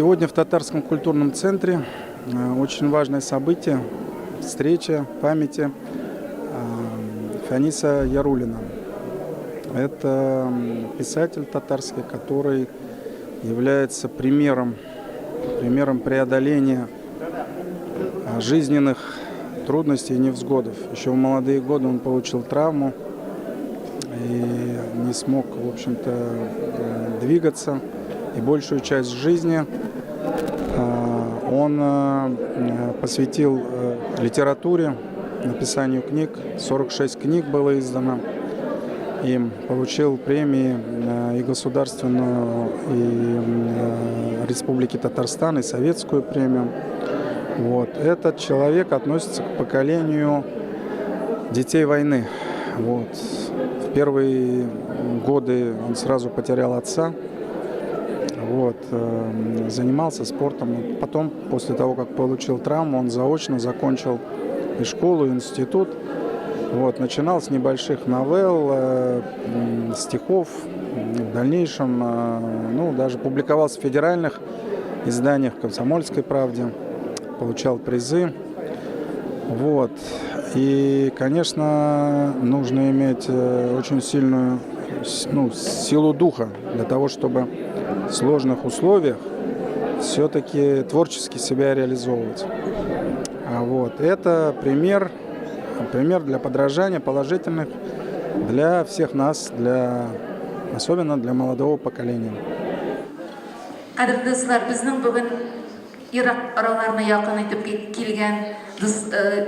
Сегодня в Татарском культурном центре очень важное событие, встреча памяти Фаниса Яруллина. Это писатель татарский, который является примером преодоления жизненных трудностей и невзгодов. Еще в молодые годы он получил травму и не смог, в общем-то, двигаться. И большую часть жизни он посвятил литературе, написанию книг. 46 книг было издано им. Получил премии и государственную, и Республики Татарстан, и советскую премию. Вот. Этот человек относится к поколению детей войны. Вот. В первые годы он сразу потерял отца. Вот, занимался спортом. Потом, после того, как получил травму, он заочно закончил и школу, и институт. Вот, начинал с небольших новелл, стихов. В дальнейшем, даже публиковался в федеральных изданиях, в «Комсомольской правде», получал призы. Вот. И, конечно, нужно иметь очень сильную силу духа для того, чтобы в сложных условиях все-таки творчески себя реализовывать. Вот. Это пример для подражания, положительных для всех нас, особенно для молодого поколения. Ирак араларына якын итеп килгән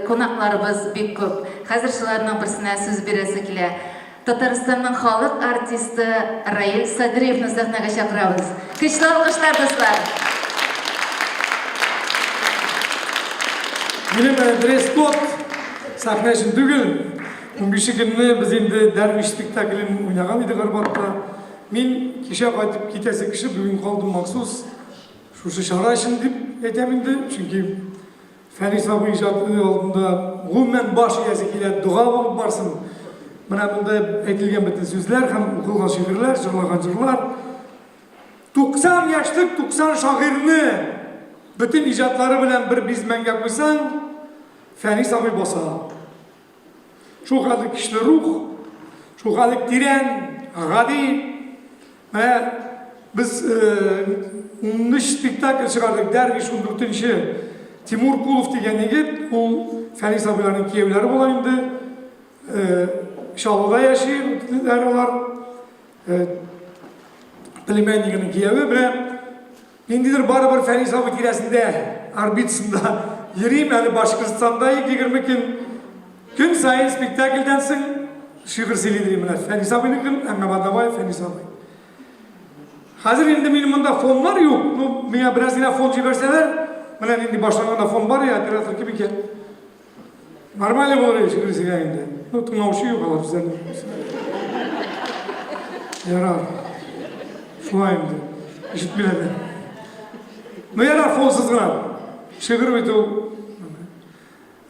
қонақларыбыз бик көп. Хәзер шуларның берсенә сүз бирәсе килә. Татарстанның халык артисты Раил Садриевны сәхнәгә чакырабыз. Көчле алкышлар, дуслар. Минем дресс-код сәхнә өчен түгел. 15 көнне без инде дәрвиш спектаклен уйнаган идек Арбатта. Мин кичә кайтып китәсе кеше бүген калдым махсус. Шушы чара өчен дип әйтәм инде, чөнки Фәнис абый иҗаты алдында гомумән баш иясе килә, дуга булып барсын. Менә монда әйтелгән бөтен сүзләр һәм укылган шигырьләр, җырлаган җырлар 90 яшьлек 90 шагыйрьне бөтен иҗатлары белән бер бизмәнгә куйсаң, Фәнис абый баса. Шул хәлле көчле рух, шул хәлле тирән, гади. Менә biz 13 спектакль çıkardık. Derviş 14. Timur Kulov degen yigit, ol Fənis abilərin kiyevləri bolan indi. Şalıda yaşayır, onlar Plimenliğinin kiyevi ve indidir barabir Fənis abi tirəsində, arbitsində yürüyüm, yani Başkırstan'da 20 gün sayın spektakldensin, şiir siliydirim. Fənis abinin, Əmmə Badabay, Fənis abi. Hazır indi benim bunda fonlar yok. Bana biraz yine fon verseler, bana indi başlarında fon var ya, operator gibi ki. Normal olur ya şükür size indi. Tınavuşu yok Allah bizden. Yarar. Şuna indi. İşit biledi. Ne yarar fonsuzlar? Şükür bitti o.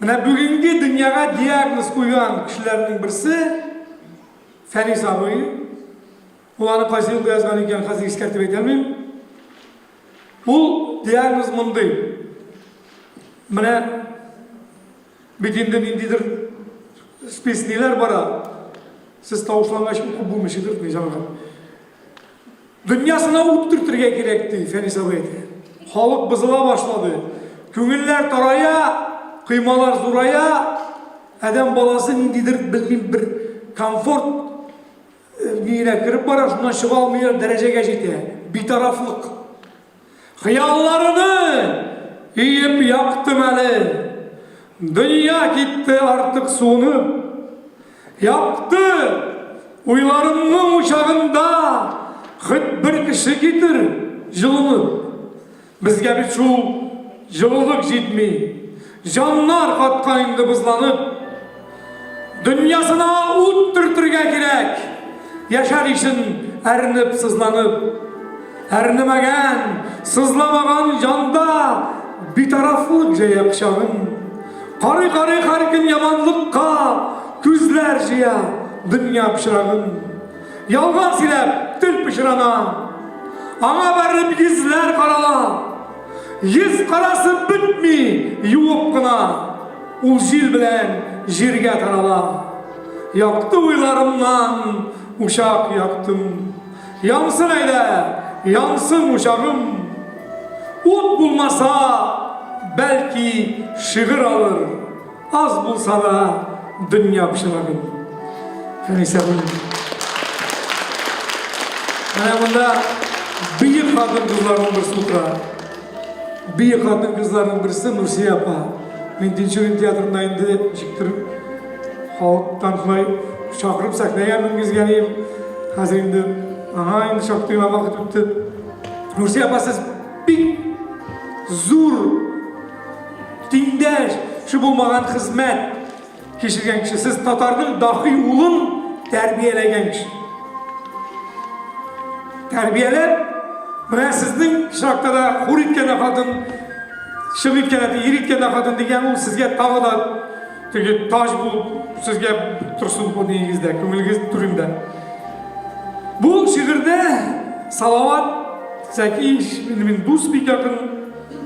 Bana bugünkü dünyaya diagnoz koyan kişilerin birisi Fənis abi. Ulanı qaysı yılda yazgan ekan, hozir eskartib aytolmayman. Bu diagnoz bunday. Mana bitinda nindidir spesnilar bora. Siz tavuşlangaç o'qib bo'lmishidir, nizam. Dunyosini o'ttirtirga kerakdi, Fənis abi aytdi. Xalq buzila boshladi. Ko'ngillar toraya, qiymalar zo'raya. Adam bolasi nindidir bilmem bir komfort neyine girip var, şundan çıkıp almıyor, dereceye жетті. Bitaraflık. Hıyallarını yiyip yaktım eli. Dünya gitti artık sonup. Yaktı. Uylarımın uçağında hıt bir kişi getir, жылынып. Bizge bir şu жылылық жетmей. Canlar katkandı bızlanıp. Dünyasına uttırtırga gerek. Yaşar için erinip sızlanıp, erinimegen, sızlamagan canda bir taraflık jaya kışağın. Karı karıkın yamanlıkka küzler jaya dünya pişirağın. Yalgan silep tül pişirana, ana berip gizler karala, Yüz karası bitmi, yuvup kına, ul jil bilen jirge tarala. Yaktı uylarımdan, uşak yaktım. Yansın eyle, yansın uşağım. Ut bulmasa, belki şiir alır. Az bulsa da dünya pişiragın. Fenise bunu. Mana bunda büyük kadın kızların birisi otura. Büyük kadın kızların birisi Nursiye apa. Men Tinçören teatrında indi çıktırıp halktan kulay çakırıp saklayan mingizgeniyim. Hazır indi. Aha indi çaktığıma vakit bitti. Nursiye apa siz bir zur dindaş şu bulmagan hizmet kişirgen kişi. Siz Tatar'ın dahi ulun terbiyelegen kişi. Terbiyelep, bana sizin şarkıda da hur itkene kadın, şık itkene de, iri itkene kadın degen ol sizge tağı da taş bulup sizge tursun bu denizde, kömülünüz turunda. Bu şiirde salavat, zeki iş, benim dost bir yakın,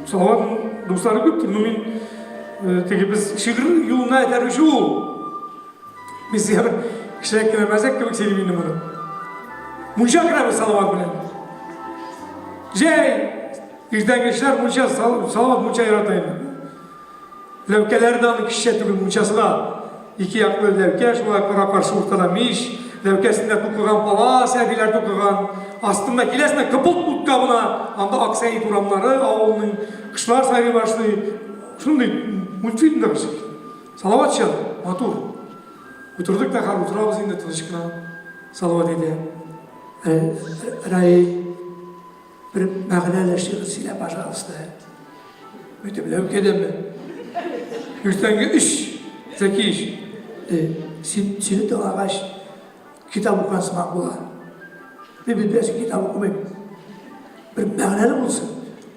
salavatın dostları köptür. Biz şiir yoluna yeter şu. Biz yarın kişiler kiremezsek köpük seni bir numara. Munşa kırabı salavat bilen. İşten geçler munşa, salavat munşa yaratayın. Levkelerden kişiye tübül munşası da. İki yaklı levke, şu ayaklara karşı ortalamış. Levkesinde tukugan pala, sevgiler tukugan. Aslında kilesine kıpılt tut kabına. Anda aksayı duramları, ağolunun kışlar sayı başlıyor. Şunu değil, multfilmde kışık. Salavat şal, matur. Oturduk da kar, oturabız indi tanışıkına. Salavat edeyim. Ray bir mağnayla şiirsiyle pожалуйста. Mütüm levkede mi? Üstenge iş, zeki iş. Seni de ağaç kitap okumasmak bular. Bir kitap okumayım. Bir mağnalı olsun,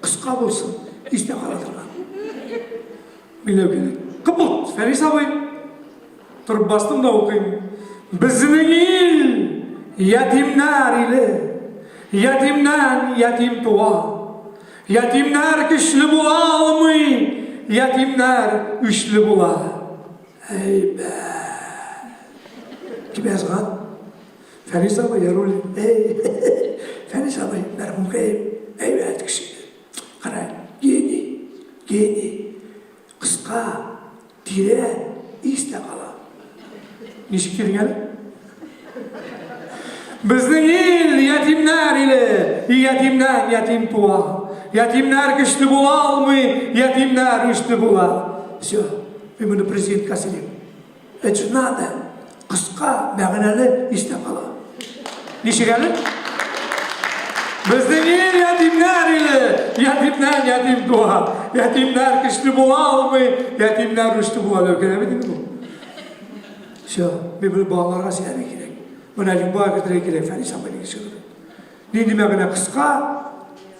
kıska olsun, işte kalıdırlar. Bir levkede. Kıpılt, Feris abi. Durup bastım da okuyayım. Bizim il yetimler ile, yetimden yetim tuğa. Yetimler güçlü bulalmı, yetimler üçlü bula. Ey be! Kim yazgan? Feris abi yarul. Feris abi merhum kayıp. Evet kişi. Karay, geni. Kıska, dire, iste kala. Nişik girin Bizning il yetimler ile, yetimden yetim tuğa. Yetimler güçlü bulalmı, yetimler güçlü bula. Все, ben bunu prezident kasilim. Это надо. Kıska, mağnalı, işte kala. Nişi gelin? Bizning il yetimler ile, yetimden yetim tuğa. Yetimler güçlü bulalmı, yetimler güçlü bula. Ökelemedin mi bu? Все, ben bunu bağlarına silemek gerek. Önce bu akıtırı gerek, feni sabırı geçiyor. Neydi mağna kıska,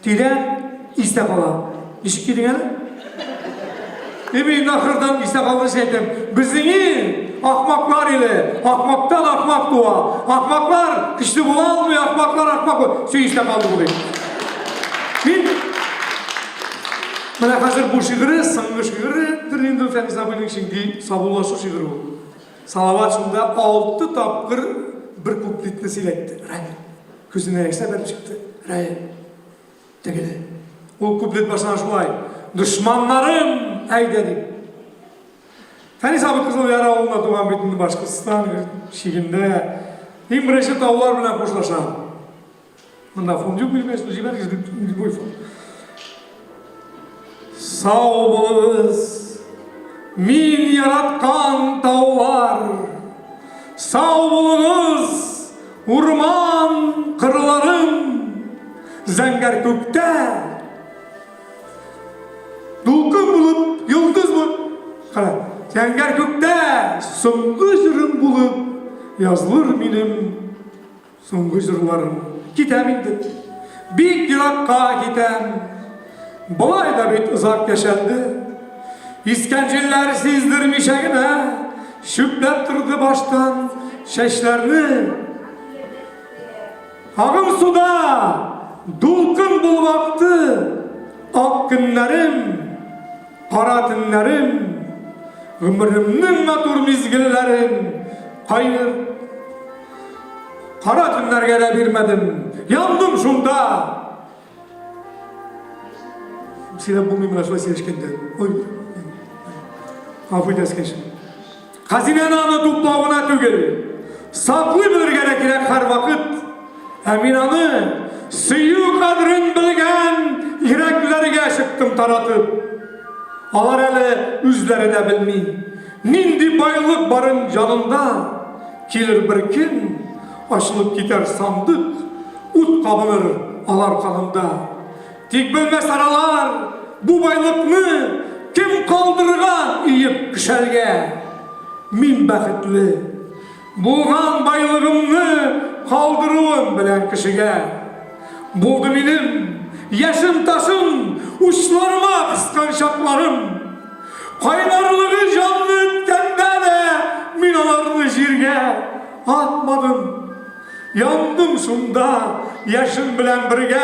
tiden, iste kala. Nişik gidin yani? Ben ahırdan iste kalını şeydim. Bizim il, ahmaklar ile, ahmaktan ahmak dua. Ahmaklar kışlı bulalmıyor, ahmaklar ahmak bu. Şey iste kaldı bulayım. Bana hazır bu şiiri, sanғы şiiri, dirinde feni sabırın şimdi sabırlaşı şiiri bu. Salavat şunda 6 tapkır bir kupletini siletti. Ray. Gözüne ekse verip çıktı. Ray. Degeli. O kuplet başına şulay. Düşmanlarım ey dedim. Fenis abi kızıl yara oğluna doğan bitini Başkıstan şiirinde İmreşi tavlar bilen koşlaşan. Bunda foncu bilmez. Bu jiber gizli boy fon. Sağ olunuz. Min yaratkan tavlar. Sağ olunuz. Urman kırlarım. Zenger kökte. Dulkın bulup yıldız mı? Zenger kökte. Soңғы jırım bulup yazılır benim soңғы jırlarım. Kitem indi. Bir yırakka kitem. Bulay da bit uzak yaşandı. İskenciller sizdirmiş egine. Şüplep durdu baştan şeşlerini. Ağım suda dulkın bulup aktı. ak günlerim, kara tünlerim, ömrümün matur mizgillerim, hayır, kara tünler gele bilmedim, yandım şunda. Sine bulmayayım aşağı seçkende. Oy, afiyet eskeşim. Hazine anı tuplağına tügel, saklı bilir gerek her vakit. Emin anı, suyu kadrin bilgen, yüreklerine çıktım taratıp. Alar ele üzlerine bilmey, nindi baylık barın canında. Gelir bir gün, açılıp gider sandık, ut kabınır alar kanında. Tek bilmez aralar, bu baylıkны kim kaldırgan iyip kişerge. Min bәхетле, bulgan baylığımны kaldırıyorum bilen kişiге. Buldu benim yaşım taşım, uçlarıma kıskan şaplarım. Kaynarlığı canlı etkende de minalarını jirge atmadım. Yandım şunda yaşım bilen birge.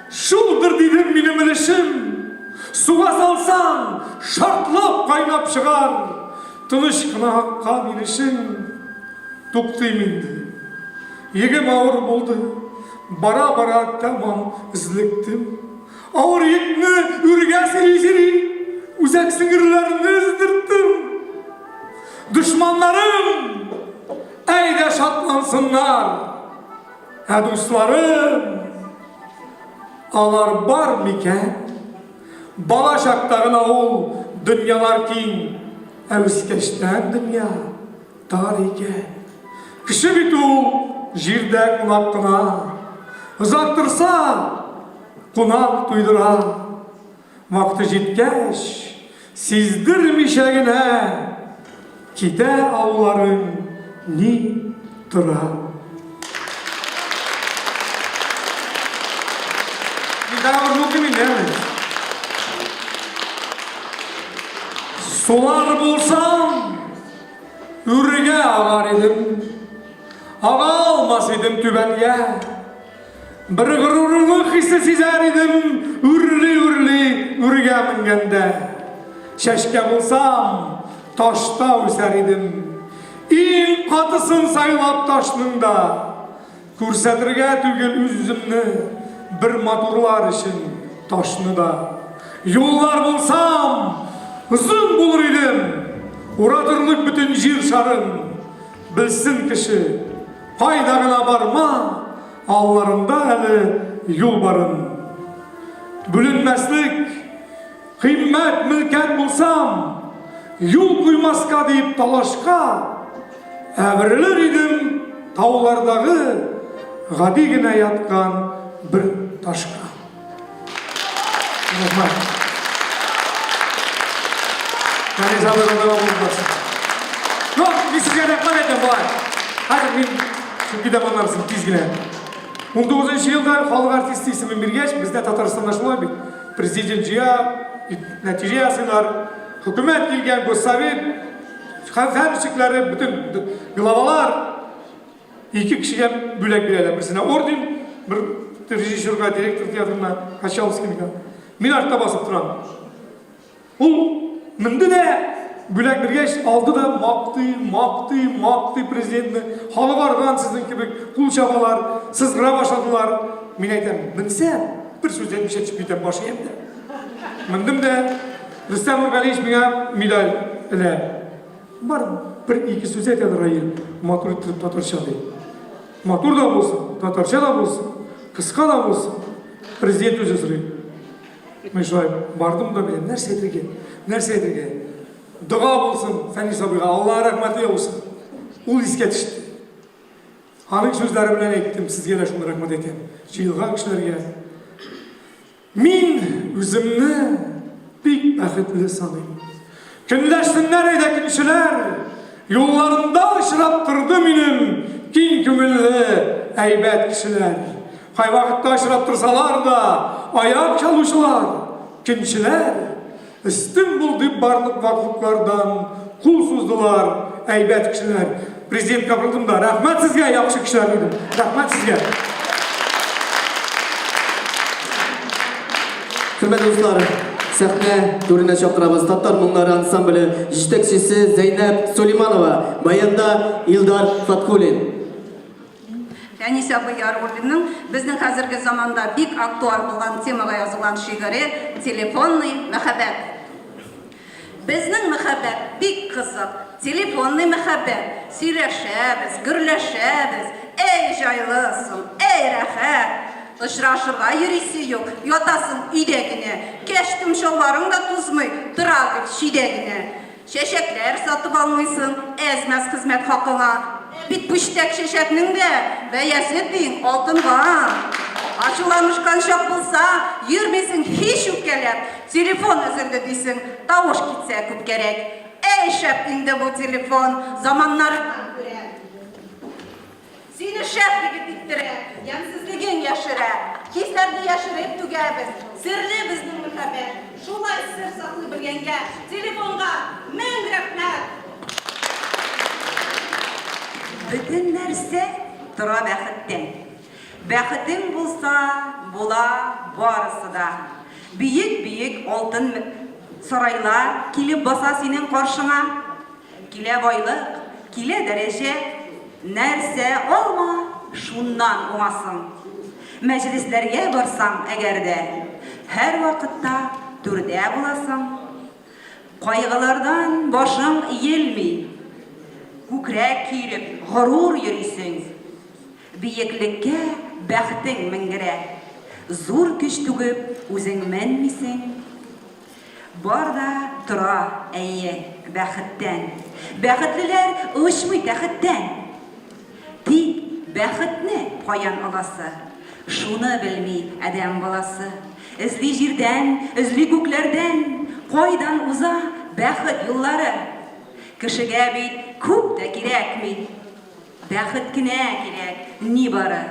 Şuldur dedim benim ilişim. Suğa salsan şartlap kaynap çıkar. Tılışkına hakka minişim. Tuktayım indi. Yegem ağır buldu. Bara bara tamam izliktim. Ağır yekni ürge seri uzak sınırlarını ızdırttım. Düşmanlarım eyde şatlansınlar. Ha dostlarım alar var miken bala şaktağın ağul dünyalar kin evskeşten dünya tarike kişi bitu jirde kunak kına uzaktırsa kunak duydıra vakti jitkeş sizdirmişegine kite avların ni tıra. Bir daha var mı değil mi? Sular bulsam ürge ağar edim. Ağa almasaydım tübenge. Bir gururluk hissi sezer idim. Ürli ürge mingende. Şeşke bulsam taşta üser idim. İn katısın saylap taşnında. Kursedirge tügül üzümünü bir maturlar için taşını da. Yollar bulsam uzun bulur idim. Uğratırlık bütün jir şarın. Bilsin kişi paydağına barma, allarında eli yol barın. Bülünmezlik, kıymet, mülket bulsam, yol kuymaska deyip talaşka, evrilir idim tağlardağı, gadigine yatkan bir taşka. Yani sabırında bulunmasın. Yok, biz sizce reklam edin bu ay. Hadi ben şu gidip anlarsın tezgine. 19. yılda халық артисті ісімен бергеш, бізде Татарстан ашылай бек. Президент жия, нәтиже ясынар, hükümet келген, госсовет, фәншіклері, bütün главалар, екі кішіге бөлек береді. Бірсіне орден, бір режиссерға, директор театрына, Качаловскийға. Мен артта басып тұрам. Ол мінді де бөлек бергеш, алды да мақты президентіні. Халық арған сіздің кебек құл шабалар, сызғыра башадылар. Мен айтам, мінсем, бір сөз етмеше түспейтем башы емді. Міндім де, Рүстем Нұрғалиевич меңа медаль ілі. Бар бір-екі сөз етеді райы, матур етіп татарша дейді. Матур да болсын, татарша да болсын, қысқа да болсын, президент өзі сұрайды. Мен шылай бардым да мен, нәрсе етірге. Дұға болсын, Фәни Сабиға, Алла рахматы болсын. Ол еске түсті. Аның сөздері білен еттім, сізге де шуны рахмат етем. Жиылған кішілерге. Мен өзімні бек бәхетлі санайым. Күндәшсінлер еді күншілер, yollarında ışırap тұрды менің кең көңілі әйбәт кішілер. Қай вақытта ышырап тұрсалар да, аяқ çalушылар, күншілер. Üstün buldu barlık vakıflardan, kul suzdular, әйбәт kişiler. Президент kapıldım da, rahmet sizge, yakışı kişiler dedim. Rahmet sizge. Hürmetli dostlar, sahne türüne çakırabız. Tatar Munları ansambli жетекçisi Zeynep Sulimanova, bayanda İldar Fatkulin. Әнисә Баяруллинның безнең хәзерге заманда бик актуаль булган темага язылган шигыре «Телефонный мәхәббәт». Безнең мәхәббәт бик кызык. Телефонный мәхәббәт. Сөйләшәбез, гөрләшәбез. Эй җайлысың, эй рәхәт. Очрашырга йөрисе юк, ятасың өйдә генә. Кәштем шалларың да тузмый, тора гел шидә генә. Чәчәкләр сатып алмыйсың, әзмәс хезмәт хакыңа. Бит пүчтәк чәчәкнең дә бәясе диң алтынга. Ачуланышкан чак булса, йөрмисең һич үпкәләп. Телефон өзелде дисең, тавыш китсә күп кирәк. Әй шәп инде бу телефон, заманнар күрә. Сине шәп егет иттәрә, ямсызлыгың яшерә. Хисләрне яшереп түгәбез, серле безнең мәхәббәт. Шулай сер саклый белгәнгә, телефонга мең рәхмәт. Bütün нәрсә тора бәхеттән. Бәхетең булса, була барысы да. Бийек-бийек алтын сарайлар килеп баса синең каршыңа. Килә байлык, килә дәрәҗә. Нәрсә алма, шуннан уңасың. Мәҗлесләргә барсаң әгәр дә, һәр вакытта түрдә буласың. Кайгылардан башың иелми. Күкрәк киереп, горур йөрисең. Биеклеккә бәхетең менгерә. Зур көч түгеп, үзең менмисең. Бар да тора, әйе, бәхеттән. Бәхетлеләр очмый тәхеттән. Тик бәхетне каян аласы? Шуны белми адәм баласы. Эзли җирдән, эзли күкләрдән, кайдан уза бәхет юллары? Кешегә бит күп тә кирәкми. Бәхет кенә кирәк, ни бары?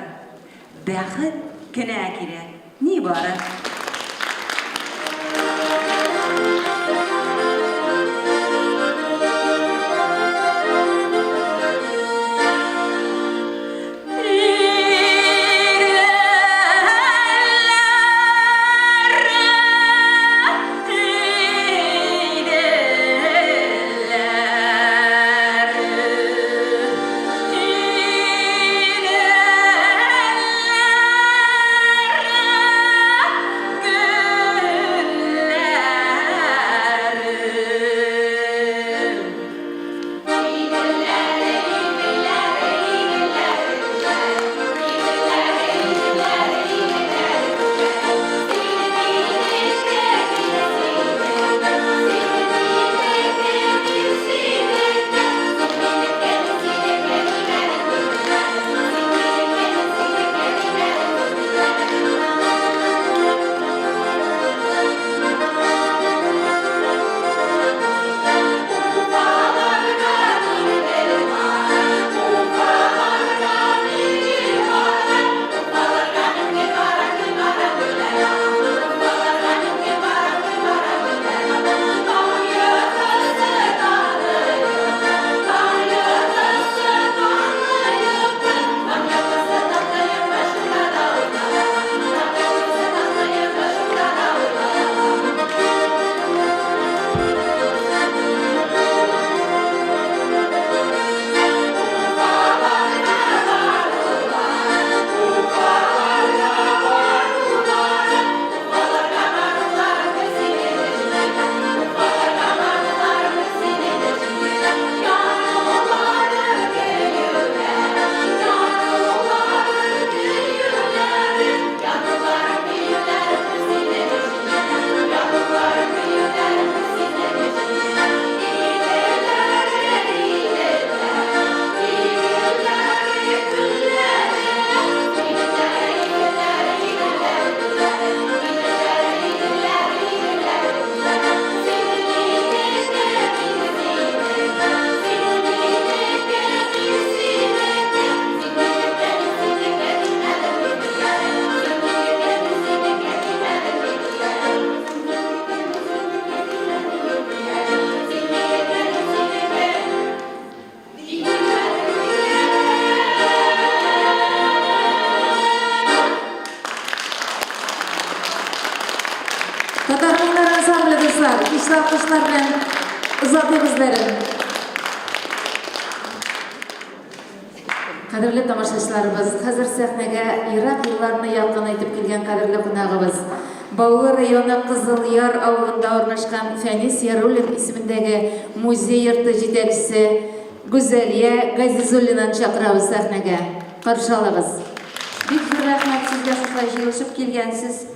Бәхет кенә кирәк, ни бары? Татармынлар ансамблі достар, кешті алқышлар белән озатыйбыз безләрен. Кадерле тамашачыларыбыз, хәзер сәхнәгә ерак елларны якын итеп килгән кадерле кунагыбыз, Баулы районы Кызылъяр авылында урнашкан Фәнис Яруллин исемендәге музей йорты җитәкчесе Гүзәлия Газизуллинаны чакырабыз сәхнәгә. Каршы алыгыз. Бик зур рәхмәт сезгә шулай җыелышып килгәнсез.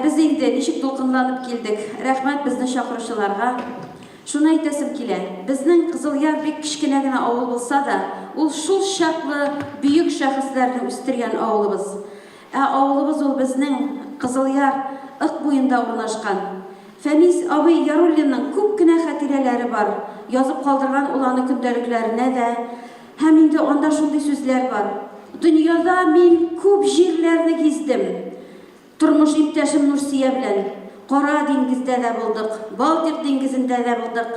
Без инде ничек дулкынланып килдек. Рәхмәт безне чакыручыларга. Шуны әйтәсем килә. Безнең Кызылъяр бик кичкенә генә авыл булса да, ул шул чаклы бөек шәхесләрне үстергән авылыбыз. Авылыбыз ул безнең Кызылъяр ык буенда урнашкан. Фәнис абый Яруллинның күп кенә хатирәләре бар. Язып калдырган ул аны көндәлекләренә дә. Һәм инде анда шундый сүзләр бар. Дөньяда мин күп җирләрне гиздем. Тормыш иптәшем Нурсия белән. Кара диңгездә дә булдык, Балтик диңгезендә дә булдык,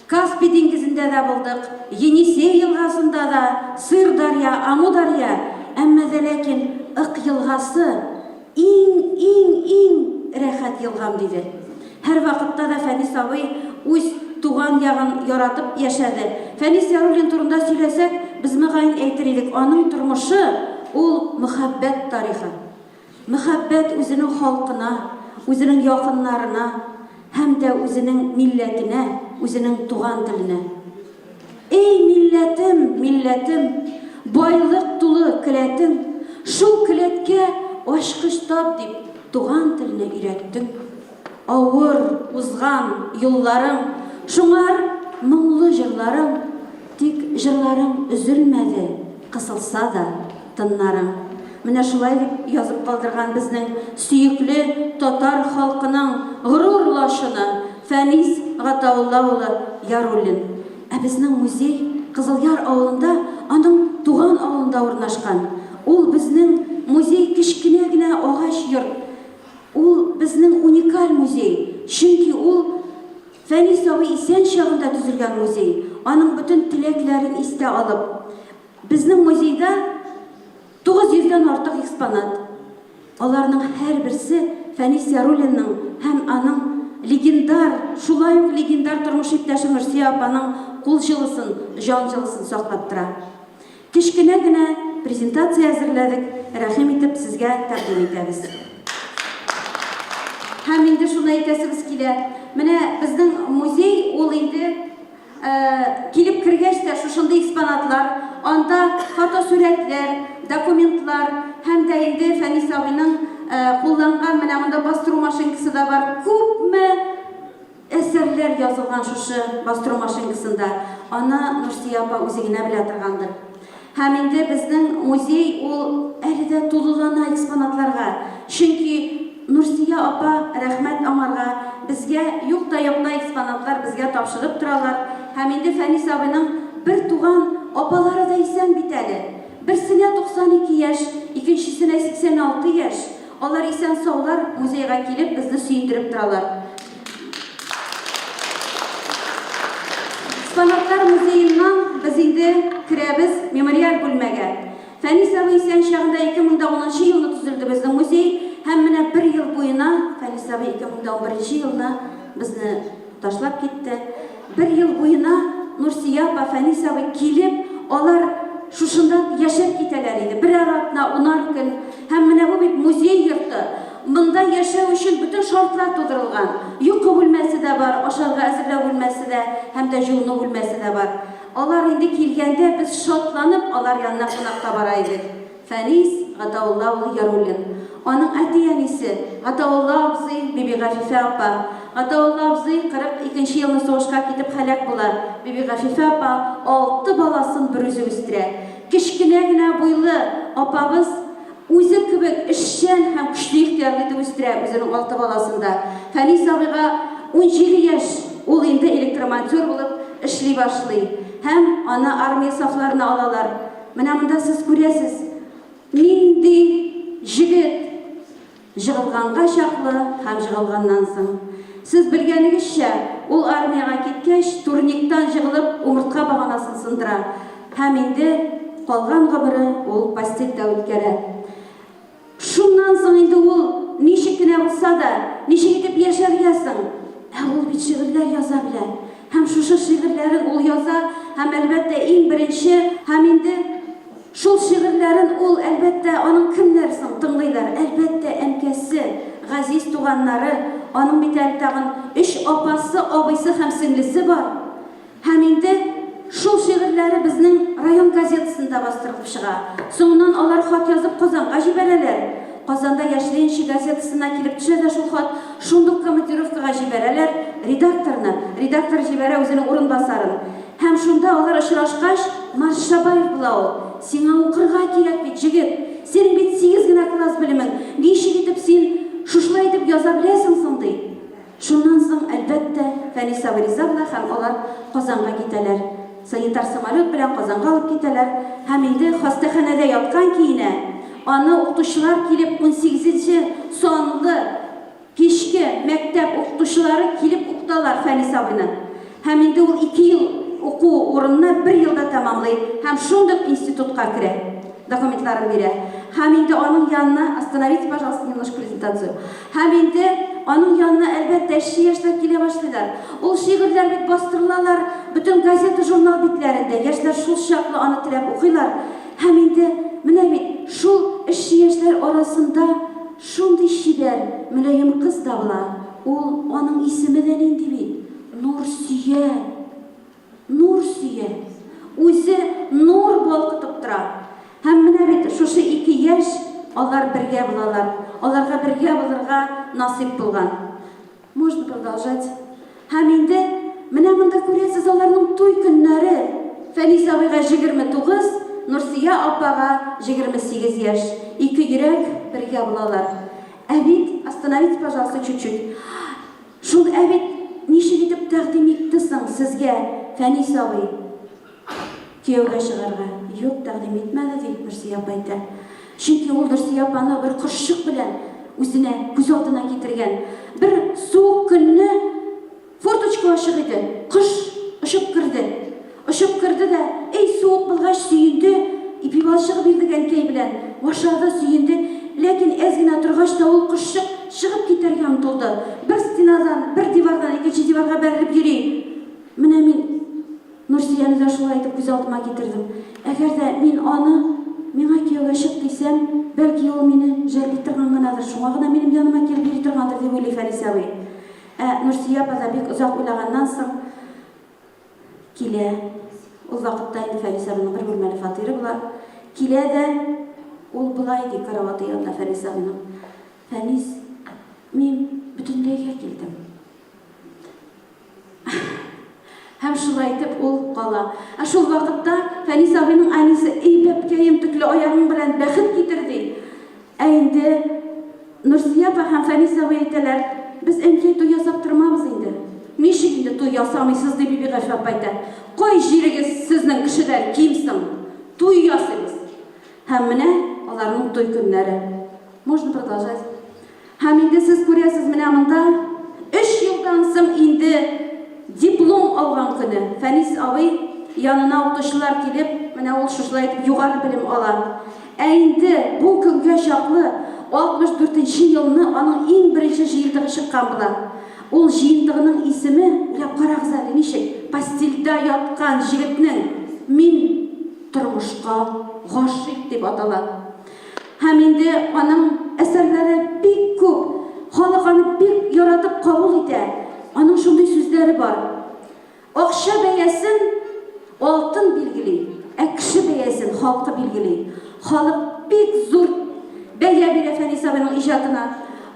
Каспий диңгезендә дә булдык, Енисей елгасында да, Сырдарья, Амударья. Әмма дә ләкин ык елгасы иң рәхәт елгам диде. Һәр вакытта да Фәнис абый үз туган ягын яратып яшәде. Фәнис Яруллин турында сөйләсәк, без мөгаен әйтер идек, аның тормышы ул мөхәббәт тарихы. Мөхәббәт үзенең халкына, үзенең якыннарына, һәм дә үзенең милләтенә, үзенең туган теленә. Эй милләтем, милләтем, байлык тулы келәтем, шул келәткә ачкыч тап дип туган теленә өйрәттең. Авыр узган юлларың, шуңар моңлы җырларың, тик җырларың өзелмәде, кысылса да тыннарың. Менә шулай дип язып калдырган безнең сөекле татар халкының горурлашыны Фәнис Гатаулла улы Яруллин. Безнең музей Кызылъяр авылында, аның туган авылында урнашкан. Ул безнең музей кичкенә генә агач йорт. Ул безнең уникаль музей. Чөнки ул Фәнис абый исән чагында төзелгән музей. Аның бөтен теләкләрен истә алып, безнең музейда 900-дән артык экспонат. Аларның һәр берсе Фәнис Яруллинның һәм аның легендар, шулай ук легендар тормыш иптәше Нурсия апаның кул җылысын, җан җылысын саклап тора. Кичкенә генә презентация әзерләдек, рәхим итеп сезгә тәкъдим итәбез. Һәм инде шуны әйтәсебез килә. Менә безнең музей ул инде килеп кергәч тә шушындый экспонатлар, анда фотосурәтләр, документлар һәм дә инде Фәнис абыйның кулланган менә монда бастыру машинкасы да бар. Күпме әсәрләр язылган шушы бастыру машинкасында. Аны Нурсия апа үзе генә белә торгандыр. Һәм инде безнең музей ул әле дә тулылана экспонатларга. Чөнки Нурсия апа, рәхмәт аңарга, безгә юкта-юкта экспонатлар безгә тапшырып торалар. Һәм инде Фәнис абыйның бер туган апалары да исән бит әле. Берсенә 92 яшь, икенчесенә 86 яшь. Алар исән саулар музейга килеп безне сөендереп торалар. Экспонатлар музейыннан без инде керәбез мемориаль бүлмәгә. Фәнис абый исән чагында 2010 елны төзелде безнең музей. Һәм менә бер ел буена, Фәнис абый 2011 елны безне ташлап китте. Бер ел буена Нурсия апа, Фәнис абый килеп, алар шушында яшәп китәләр иде. Бер аратна 10 көн. Һәм менә бу бит музей йорты. Монда яшәү өчен бөтен шартлар тудырылган. Йокы бүлмәсе дә бар, ашарга әзерләү бүлмәсе дә, һәм дә җылыну бүлмәсе дә бар. Алар инде килгәндә без шатланып алар янына кунакка бара идек. Фәнис Гатаулла улы Яруллин. Аның әти-әнисе Гатаулла абзый, Биби Гафифә апа. Гатаулла абзый 42 елны сугышка китеп һәлак була. Биби Гафифә апа 6 баласын бер үзе үстерә. Кичкенә генә буйлы апабыз үзе кебек эшчән һәм көчле ихтиярлы итеп үстерә үзенең 6 баласында. Фәнис абыйга 17 яшь, ул инде электромонтер булып эшли башлый. Һәм аны армия сафларына алалар. Менә монда сез күрәсез. Нинди җигет җыгылганга чаклы һәм җыгылганнан соң. Сез белгәнегезчә, ул армияга киткәч, турниктан җыгылып, умыртка баганасын сындыра. Һәм инде калган гомере ул постельдә үткәрә. Шуннан соң инде ул ничек кенә булса да, ничек итеп яшәргәсең? Ул бит шигырьләр яза белә. Һәм шушы шигырьләрен ул яза, һәм әлбәттә иң беренче, һәм инде шул шигырьләрен ул әлбәттә аның кемнәр соң тыңлыйлар? Әлбәттә әнкәсе, газиз туганнары, аның бит әле тагын 3 апасы, абыйсы һәм сеңлесе бар. Һәм инде шул шигырьләре безнең район газетасында бастырылып чыга. Соңыннан алар хат язып Казанга җибәрәләр. Казанда Яшьләр газетасына килеп төшә дә шул хат, шундук командировкага җибәрәләр редакторны. Редактор җибәрә үзенең урынбасарын. Һәм шунда алар очрашкач, Маршабаев була ул. Сиңа укырга кирәк бит, җегет. Синең бит 8 генә класс белемең. Ничек итеп син шушылай итеп яза беләсең соң ди. Шуннан соң әлбәттә Фәниса Варизовна һәм алар Казанга китәләр. Санитар самолет белән Казанга алып китәләр. Һәм инде хастаханәдә яткан киенә. Аны укытучылар килеп 18-нче санлы кичке мәктәп укытучылары килеп укыталар Фәниса абыйны. Һәм инде ул 2 ел уку урынына 1 елда тәмамлый һәм шундый институтка керә. Документларын бирә. Һәм инде аның янына остановите, пожалуйста, немножко презентацию. Һәм инде аның янына әлбәттә яшьләр килә башлыйлар. Ул шигырьләр бит бастырылалар, бөтен газета, журнал битләрендә. Яшьләр шул чаклы аны теләп укыйлар. Һәм инде менә бит шул яшьләр арасында шундый чибәр, мөлаем кыз да була. Ул аның исеме дә нинди бит? Нурсия. Нурсия. Үзе нур балкытып тора. Һәм менә бит шушы 2 яшь алар бергә булалар. Аларга бергә булырга насип булган. Можно продолжать. Һәм инде менә монда күрәсез аларның туй көннәре. Фәниса абыйга 29, Нурсия апага 28 яшь. 2 йөрәк бергә булалар. Әбит, остановите, пожалуйста, чуть-чуть. Шул әбит ничек итеп тәкъдим итте соң сезгә, Фәниса абый? Кияүгә чыгарга. Юк, тәкъдим итмәде ди Нурсия апа әйтә. Чөнки ул Нурсия апаны бер кыршык белән үзенә күз алдына китергән. Бер суык көнне форточка ачык иде. Кыш ышып керде. Ышып керде дә, эй суык булгач сөенде, ипи балчыгы бирде әнкәй белән. Ашады, сөенде, ләкин әз генә торгач та ул кышык чыгып китәргә омтылды. Бер стенадан, бер дивардан икенче диварга бәрелеп йөри. Менә мин Нурсияны да шулай итеп күз алдыма китердем. Әгәр дә мин аны миңа кияүгә чык дисәм, бәлки ул мине җәлби торган гынадыр, шуңа гына минем яныма килеп йөри торгандыр дип уйлый Фәниса абый. Нурсия апа да бик озак уйлаганнан соң килә. Ул вакытта инде Фәниса абыйның бер бүлмәле фатиры була. Килә дә ул булай ди караваты янына Фәниса абыйның. Фәнис, мин бөтенләйгә килдем. Һәм шулай итеп ул кала. Шул вакытта Фәниса абыйның әнисе бәпкәем төкле аягың белән бәхет китерди. Инде Нурсия апа һәм Фәниса абый әйтәләр, без әнкәй туй ясап тормабыз инде. Ничек инде туй ясамыйсыз дип Биби Гафа апа әйтә. Кай җирегез сезнең кешедән кимсең? Туй ясыйбыз. Һәм менә аларның туй көннәре. Можно продолжать. Һәм инде сез күрәсез менә монда 3 елдан соң инде диплом алган көне Фәнис абый янына укытучылар килеп, менә ул шулай итеп югары белем ала. Инде бу көнгә чаклы 64-нче елны аның иң беренче җыентыгы чыккан була. Ул җыентыгының исеме, уйлап карагыз әле, ничек? Постельдә яткан җегетнең мин тормышка гашыйк дип атала. Һәм инде аның әсәрләре бик күп, халык аны бик яратып кабул итә. Аның шундый сүзләре бар. Акча бәясен алтын билгели, кеше бәясен халкы билгели. Халык бик зур бәя бирә Фәниса абыйның иҗатына.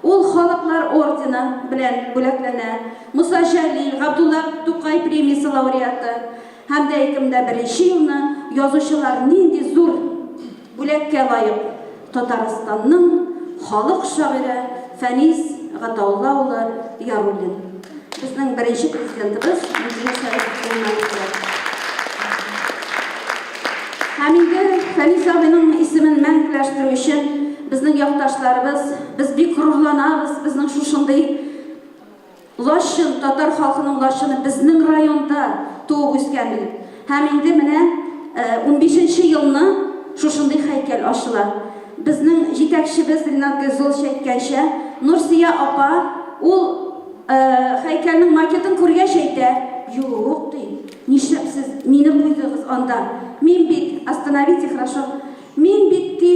Ул халыклар ордены белән бүләкләнә. Муса Җәлил, Габдулла Тукай премиясе лауреаты. Һәм дә 2001 елны язучылар нинди зур бүләккә лаек. Татарстанның халык шагыйре Фәнис Гатаулла улы Яруллин. Безнең беренче президентыбыз һәм инде Фәнис абыйның исемен мәңгеләштерү өчен безнең якташларыбыз, без бик горурланабыз. Безнең шушындый лашын, татар халкының лашыны безнең районда туып үскән. Һәм инде менә 15-нче елны шушындый һәйкәл ачыла. Безнең җитәкчебез Ринат Гызыл әйткәнчә, Нурсия апа, ул һәйкәлнең макетін күргәч әйтә, юк ди, нишләп сез мине куйдыгыз анда? Мин бит, остановите, хорошо. Мин бит ди,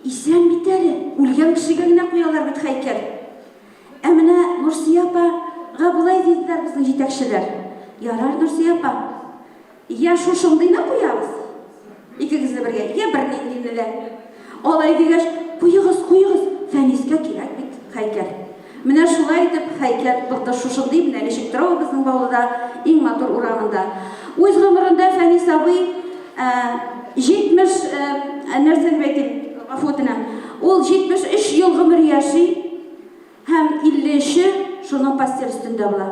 исән бит әле, үлгән кешегә генә куялар бит һәйкәл. Ә менә Нурсия апага булай диделәр безнең җитәкчеләр. Ярар, Нурсия апа, я шушындыйны куябыз. Икегезне бергә, я бернинди лә. Алай дигәч, куегыз, Фәнискә кирәк бит һәйкәл. Менә шулай итеп һәйкәл булды шушындый менә ничек тора ул безнең Баулыда, иң матур урамында. Үз гомерендә Фәнис абый 70 нәрсә дип әйтим, гафу ул 73 ел гомер яши һәм 50-ші шуның постель өстендә була.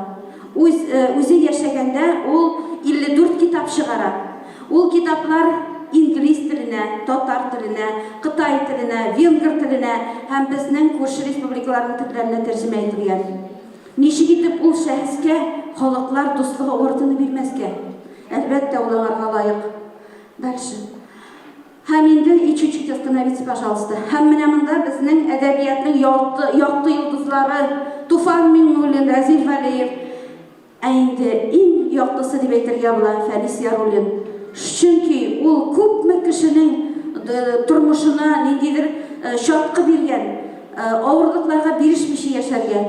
Үзе яшәгәндә ул 54 китап чыгара. Ул китаплар инглиз теленә, татар теленә, Кытай теленә, венгр теленә һәм безнең күрше республикаларның телләренә тәрҗемә ителгән. Ничек итеп ул шәхескә халыклар дуслыгы ордены бирмәскә? Әлбәттә, ул аңарга лаек. Дальше. Һәм инде чуть-чуть остановиться, пожалуйста. Һәм менә монда безнең әдәбиятның якты йолдызлары Туфан Миңнуллин, Разил Вәлиев. Ә инде иң яктысы дип әйтергә була Фәнис Яруллин. Чөнки ул күпме кешенең тормышына ниндидер чаткы биргән, авырлыкларга бирешмичә яшәргә.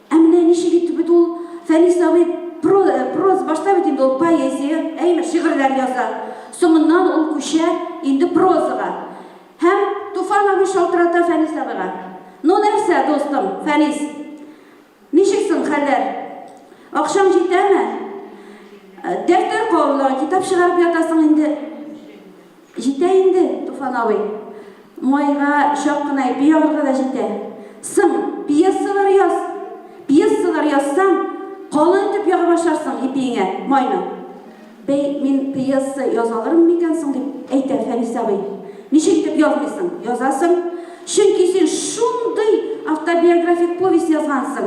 Ә менә ничек итеп бит ул Фәнис абый проз башта бит инде ул поэзия, шигырьләр яза. Соңыннан ул күчә инде прозага. Һәм Туфан абый шалтырата Фәнис абыйга. Ну нәрсә, достым, Фәнис? Ничексең хәлләр? Акшаң җитәме? Дәфтәр кабылга, китап чыгарып ятасың инде. Җитә инде, Туфан абый. Майга чак кына ипи ягырга да җитә. Сың, пьесалар яз. Пьесалар язсаң, калын итеп яга башларсың ипиңә, майны. Бәй, мин пьеса яза алырмы микән соң дип әйтә Фәнис абый. Ничек итеп язмыйсың? Язасың. Чөнки син шундый автобиографик повесть язгансың.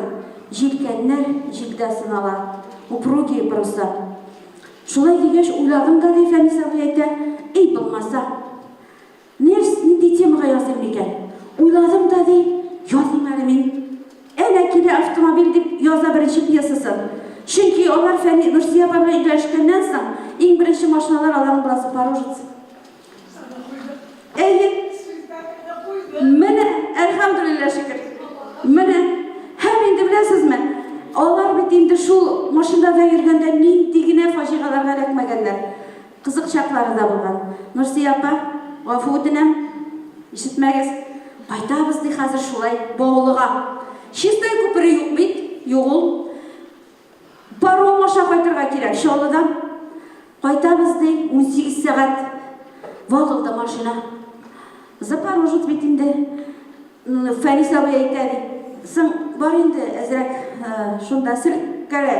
Җилкәннәр җилдә сынала. Упругие просто. Шулай дигәч, уйладым да ди Фәнис абый әйтә, эй булмаса, нинди темага языйм микән? Уйладым да ди, языйм әле мин. Әнә килә автомобиль дип яза беренче пьесасын. Чөнки алар Фәнис Нурсия апа белән өйләшкәннән соң, иң беренче машиналар аларның буласы Парожец. Менә, әлхәмдүлилләһ шөкер. Менә, һәм инде беләсезме? Алар бит инде шул машинада йөргәндә нинди генә фаҗигаларга эләкмәгәннәр. Кызык чаклары да булган. Нурсия апа, гафу үтенәм, ишетмәгез. Кайтабыз ди хәзер шулай Баулыга. Чистай күпере юк бит, юк ул. Паром аша кайтырга кирәк, Чаллыдан. Кайтабыз ди 18 сәгать. Вагылда машина. Запорожец бит инде. Фәнис абый әйтә ди. Сың бар инде әзрәк шунда селкәлә.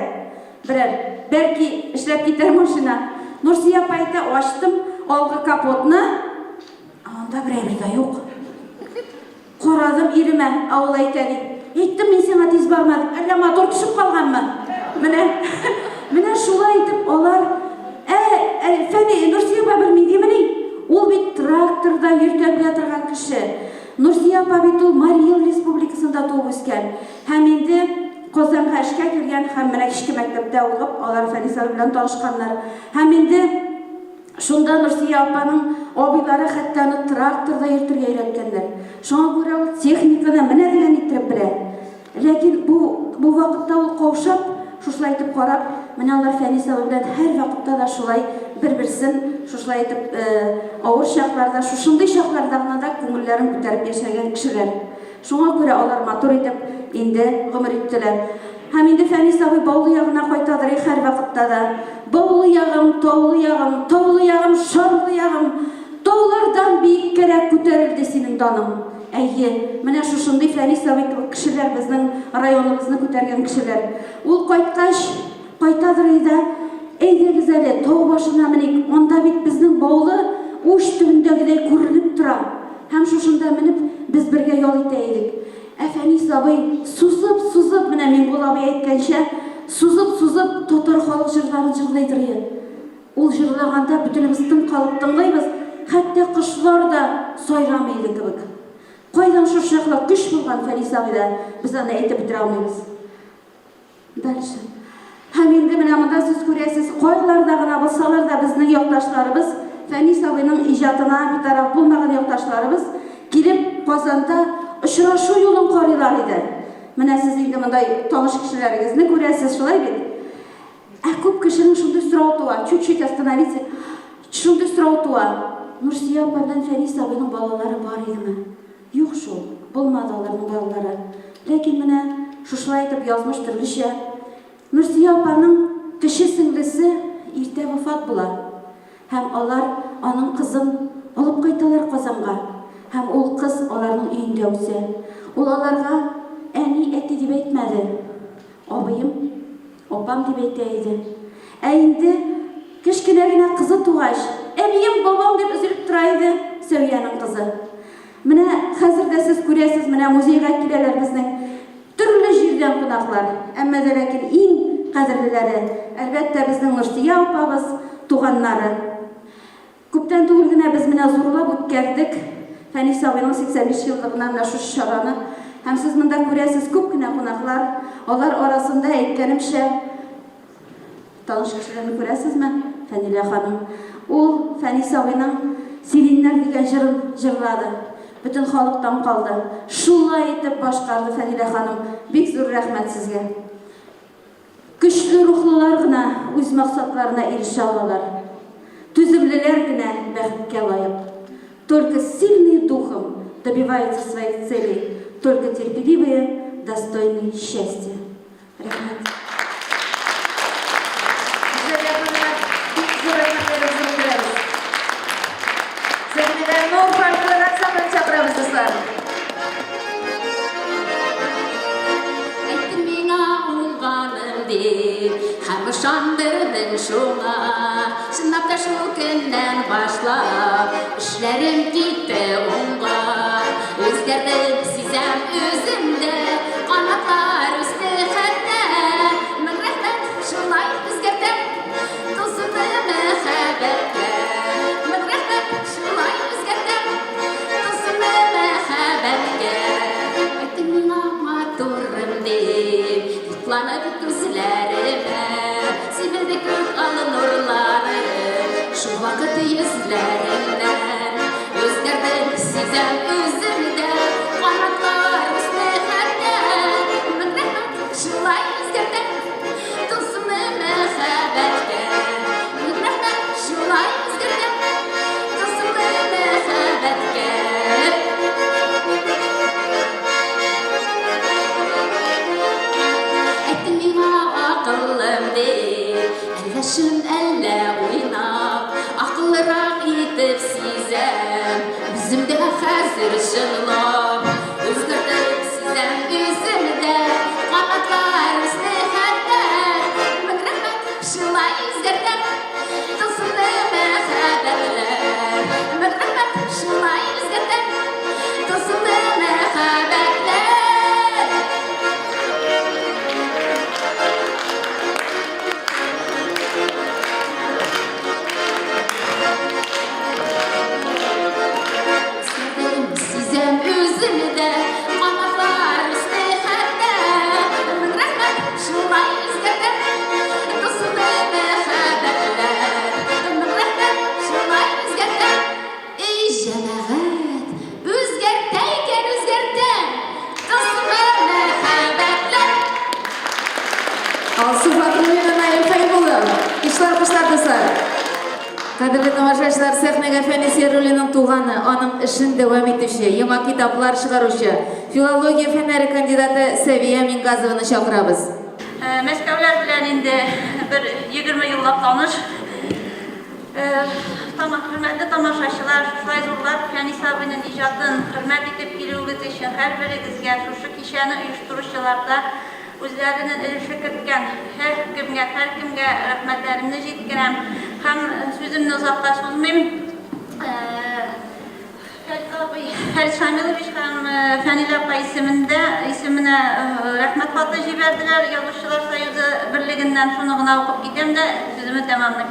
Берәр, бәлки эшләп китәр машина. Нурсия апа әйтә, ачтым алгы капотны. Анда берәр дә юк. Карадым иремә, авыл әйтә ди. Әйттем мин сиңа тиз бармадым. Әллә мотор төшеп калганмы? Менә шулай итеп алар Фәнис Нурсия апа белмидимени? Ул бит тракторда йөртә белә торган кеше. Нурсия апа бит ул Мари Эл Республикасында туып үскән. Һәм инде Казанга эшкә килгән һәм менә кичке мәктәптә укып, алар Фәнис абый белән танышканнар. Һәм инде шунда Нурсия апаның абыйлары хәтта тракторда йөртергә өйрәткәннәр. Шуңа күрә ул техниканы менә дигән итеп белә. Ләкин бу вакытта ул каушап, шушылай итеп карап, менә алар Фәнис абый белән һәр вакытта да шулай бер-берсен шушылай итеп авыр чакларда, шушындый чакларда гына да күңелләрен күтәреп яшәгән кешеләр. Шуңа күрә алар матур итеп инде гомер иттеләр. Һәм инде Фәнис абый Баулы ягына кайтадыр һәр вакытта да. Баулы ягым, Таулы ягым, Таулы ягым, Шарлы ягым, таулардан биеккәрәк күтәрелде синең даның. Әйе, менә шушындый Фәнис абый кебек кешеләр безнең районыбызны күтәргән кешеләр. Ул кайткач, кайтадыр иде. Әйдәгез әле, тау башына меник, анда бит безнең Баулы уч төбендәгедәй күренеп тора. Һәм шушында менеп без бергә ял итә идек. Ә Фәнис абый сузып, менә Миңгол абый әйткәнчә, сузып татар халык җырларын җырлыйдыр. Ул җырлаганда бөтенебез тын калып тыңлыйбыз, хәтта кошлар да сайрамый иде кебек. Кайдан шушаклы көч булган Фәнис абыйда без аны әйтеп бетерә алмыйбыз. Дальше. Һәм инде менә монда сез күрәсез, кайларда гына булсалар да безнең якташларыбыз, Фәнис абыйның иҗатына битараф булмаган якташларыбыз килеп Казанда очрашу юлын карыйлар иде. Менә сез инде мондай таныш кешеләрегезне күрәсез, шулай бит? Күп кешенең шундый сорау туа, чуть-чуть остановиться. Шундый сорау туа. Нурсия апа белән Фәнис абыйның балалары бар идеме? Юк шул, булмады аларның балалары. Ләкин менә шушылай итеп язмыш төрлечә. Нурсия апаның кече сеңлесе иртә вафат була. Һәм алар аның кызын алып кайталар Казанга. Һәм ул кыз аларның өендә үсә. Ул аларга әни, әти дип әйтмәде. Абыем, апам дип әйтә иде. Ә инде кечкенә генә кызы тугач, әбием, бабам дип өзелеп тора иде Сәвиянең кызы. Менә хәзер дә сез күрәсез, менә музейга киләләр безнең төрле җирдән кунаклар. Әмма дә ләкин иң кадерлеләре, әлбәттә, безнең Нурсия апабыз, туганнары. Күптән түгел генә без менә зурлап үткәрдек Фәнис абыйның 85 еллыгына менә шушы чараны. Һәм сез монда күрәсез, күп кенә кунаклар. Алар арасында әйткәнемчә, таныш кешеләрне күрәсезме? Фәнилә ханым. Ул Фәнис абыйның Сириннәр дигән җырын җырлады. Бөтен халыктан калды. Шулай итеп башкарды Фәнилә ханым. Бик зур рәхмәт сезгә. Көчле рухлылар гына үз максатларына ирешә алалар. Түземлеләр генә бәхеткә лаек. Только сильный духом добиваются своих целей. Только терпеливые достойны счастья. Рәхмәт. Şandırdım şuna, şınap da şu günden başlap, işlerim gitti onga. Özgerdim sizem özümde, kanatlar üstü hette. Mıgrahmet şulay özgerdim, tosumu mehabette. Mıgrahmet şulay özgerdim, tosumu mehabette. Ettim ama durum deyip, yıklanıp gözlerime. Sivilde kök alın nurları, şu vakit yüzlerinden. Özgerdim sizem özümde, kanatlar üstü hette. Mıgrahmet şulay özgerdim, tosumu mehabette. Mıgrahmet şulay özgerdim, tosumu mehabette. Ettim akıllım deyip, Şun elle oynap, akıllırak itip sizem, üzümde hazır şınlap. Özgürdüm sizem üzümde, kanatlar üstü hette. Mıgrahmet şulay özgürdüm, tılsımlı mehabetler. Mıgrahmet şulay özgürdüm, tılsımlı mehabetler. Sizem üzümde, kanatlar üstü hette. Mıgrahmet şulay özgürdüm, tılsımlı mehabetler. Mıgrahmet şulay özgürdüm. Ey cemaat, özgerteyken özgertem, tılsımlı mehabetler. Sıfatlı oyununa elfey buldu. İşler kuşlardısar. Kadirli tamашачылар, Сәхнәгә Фәнис Яруллинның туганы, аның эшен дәвам итүче, яңа китаплар чыгаручы, филология фәннәре кандидаты Сәвия Мингазованы чакырабыз. Мәскәүләр белән инде бер 20 еллап таныш. Хөрмәтле тамашачылар, шулай зурлап Фәнис абыйның иҗатын хөрмәт итеп килүегез өчен һәрберегезгә, шушы кичәне оештыручыларда үзләренең өлеше керткән һәркемгә рәхмәтләремне җиткерәм. Һәм сүземне озакка сузмыйм. Фәрит Шамилович һәм Фәнилә апа исеменә рәхмәт хаты җибәрделәр. Язучылар союзы берлегеннән шуны гына укып китәм дә сүземне тәмамлыйм.